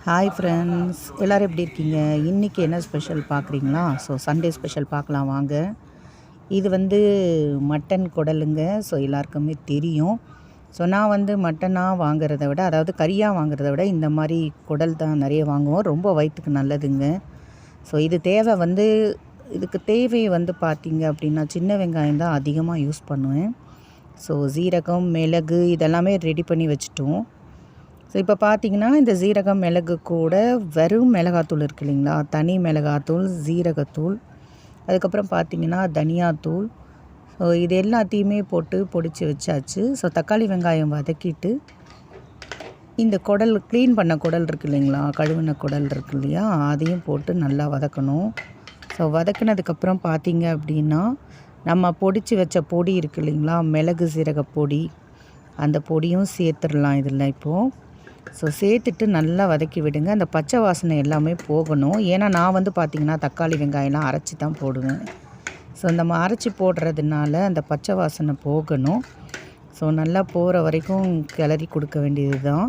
Hi friends, எல்லோரும் எப்படி இருக்கீங்க? இன்றைக்கி என்ன ஸ்பெஷல் பார்க்குறீங்களா? சண்டே ஸ்பெஷல் பார்க்கலாம் வாங்க. இது மட்டன் குடலுங்க. எல்லாருக்குமே தெரியும். நான் மட்டனாக வாங்குறத விட, அதாவது கறியாக வாங்குறத விட இந்த மாதிரி குடல் தான் நிறைய வாங்குவோம். ரொம்ப வயிற்றுக்கு நல்லதுங்க. இது தேவை இதுக்கு தேவை பார்த்தீங்க அப்படின்னா சின்ன வெங்காயம் தான் அதிகமாக யூஸ் பண்ணுவேன். சீரகம், மிளகு இதெல்லாமே ரெடி பண்ணி வச்சுட்டோம். இப்போ பார்த்தீங்கன்னா இந்த சீரகம், மிளகு கூட வெறும் மிளகாத்தூள் இருக்குது இல்லைங்களா, தனி மிளகாத்தூள், சீரகத்தூள், அதுக்கப்புறம் பார்த்திங்கன்னா தனியாத்தூள், இது எல்லாத்தையுமே போட்டு பொடிச்சு வச்சாச்சு. தக்காளி வெங்காயம் வதக்கிட்டு இந்த குடல் க்ளீன் பண்ண குடல் இருக்குது இல்லைங்களா, கழுவின குடல் இருக்குது இல்லையா, அதையும் போட்டு நல்லா வதக்கணும். வதக்கினதுக்கப்புறம் பார்த்திங்க அப்படின்னா நம்ம பொடிச்சு வச்ச பொடி இருக்குது இல்லைங்களா, மிளகு சீரக பொடி, அந்த பொடியும் சேர்த்துடலாம் இதில் இப்போது. சேர்த்துட்டு நல்லா வதக்கி விடுங்க. அந்த பச்சை வாசனை எல்லாமே போகணும். ஏன்னா நான் பார்த்திங்கன்னா தக்காளி வெங்காயம்லாம் அரைச்சி தான் போடுவேன். நம்ம அரைச்சி போடுறதுனால அந்த பச்சை வாசனை போகணும். நல்லா போகிற வரைக்கும் கிளறி கொடுக்க வேண்டியது தான்.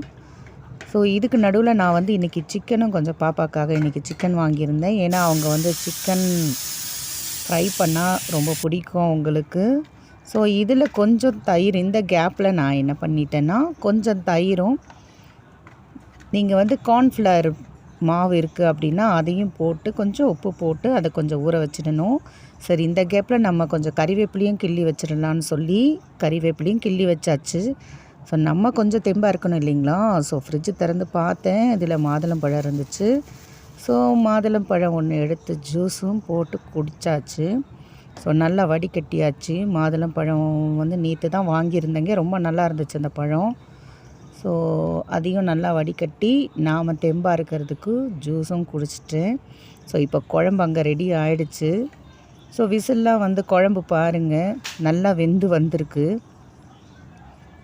இதுக்கு நடுவில் நான் இன்றைக்கி சிக்கனும் கொஞ்சம் பாப்பாக்காக இன்றைக்கி சிக்கன் வாங்கியிருந்தேன். ஏன்னா அவங்க சிக்கன் ஃப்ரை பண்ணால் ரொம்ப பிடிக்கும் அவங்களுக்கு. இதில் கொஞ்சம் தயிர், இந்த கேப்பில் நான் என்ன பண்ணிட்டேன்னா கொஞ்சம் தயிரும், நீங்கள் கார்ன்ஃப்ளவர் மாவு இருக்குது அப்படின்னா அதையும் போட்டு கொஞ்சம் உப்பு போட்டு அதை கொஞ்சம் ஊற வச்சிடணும். சரி, இந்த கேப்பில் நம்ம கொஞ்சம் கறிவேப்பிலையும் கிள்ளி வச்சிடலான்னு சொல்லி கறிவேப்பிலையும் கிள்ளி வச்சாச்சு. நம்ம கொஞ்சம் தெம்பாக இருக்கணும் இல்லைங்களா. ஃப்ரிட்ஜு திறந்து பார்த்தேன், இதில் மாதுளம்பழம் இருந்துச்சு. மாதுளம்பழம் ஒன்று எடுத்து ஜூஸும் போட்டு குடித்தாச்சு. நல்லா வடிகட்டியாச்சு. மாதுளம்பழம் நேற்று தான் வாங்கியிருந்தேங்க, ரொம்ப நல்லா இருந்துச்சு அந்த பழம். அதையும் நல்லா வடிகட்டி நாம் தெம்பாக இருக்கிறதுக்கு ஜூஸும் குடிச்சிட்டேன். இப்போ குழம்பு அங்கே ரெடி ஆகிடுச்சு. விசில்லாம் குழம்பு பாருங்கள் நல்லா வெந்து வந்திருக்கு.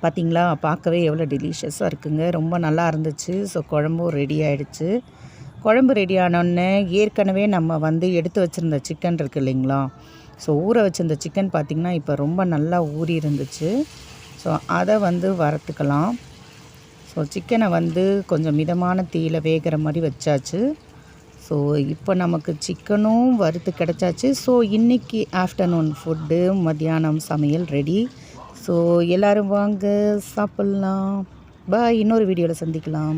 பார்த்திங்களா, பார்க்கவே எவ்வளோ டெலிஷியஸாக இருக்குங்க, ரொம்ப நல்லா இருந்துச்சு. குழம்பும் ரெடி ஆகிடுச்சு. குழம்பு ரெடி ஆனோடனே ஏற்கனவே நம்ம எடுத்து வச்சுருந்த சிக்கன் இருக்குது இல்லைங்களா, ஊற வச்சுருந்த சிக்கன் பார்த்திங்கன்னா இப்போ ரொம்ப நல்லா ஊறி இருந்துச்சு. அதை வறுத்துக்கலாம். சிக்கனை கொஞ்சம் மிதமான தீயில் வேகிற மாதிரி வச்சாச்சு. இப்போ நமக்கு சிக்கனும் வறுத்து கிடச்சாச்சு. இன்றைக்கி ஆஃப்டர்நூன் ஃபுட்டு, மத்தியானம் சமையல் ரெடி. எல்லோரும் வாங்க சாப்பிட்லாம். பாய், இன்னொரு வீடியோவில் சந்திக்கலாம்.